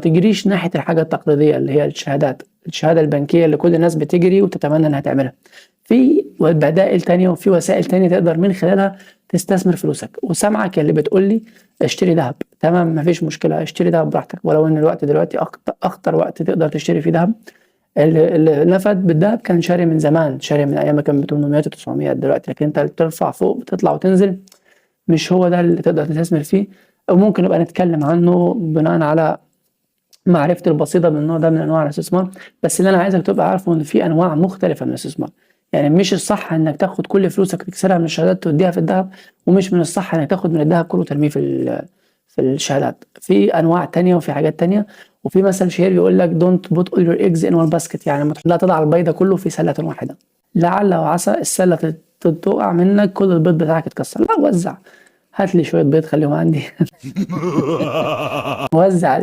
تجريش ناحية الحاجة التقليدية اللي هي الشهادة البنكية اللي كل الناس بتجري وتتمنى انها تعملها. في بدائل تانية وفي وسائل تانية تقدر من خلالها تستثمر فلوسك. وسامعك اللي بتقول لي اشتري ذهب، تمام مفيش مشكلة، اشتري ذهب براحتك، ولو ان الوقت دلوقتي اخطر وقت تقدر تشتري فيه ذهب. اللي نفد بالذهب كان شاري من زمان، شاري من ايام ما كان ب 800 و 900 دلوقتي، لكن انت بترفع فوق بتطلع وتنزل، مش هو ده اللي تقدر تستثمر فيه. وممكن نبقى نتكلم عنه بناء على معرفتي البسيطة بالنوع ده من انواع الاستثمار. بس اللي انا عايزك تبقى عارفه ان في انواع مختلفة من الاستثمار. يعني مش الصح انك تاخد كل فلوسك تكسرها من الشهادات توديها في الذهب، ومش من الصح انك تاخد من الذهب كله ترميه في الشهادات. في انواع تانية وفي حاجات تانية. وفي مثل شهير بيقول لك don't put all your eggs in one basket، يعني لا تضع البيضة كله في سلة واحدة. لعل وعسى السلة تقع منك كل البيض بتاعك يتكسر. لا وزع، هات لي شوية بيض خليهم عندي. وزع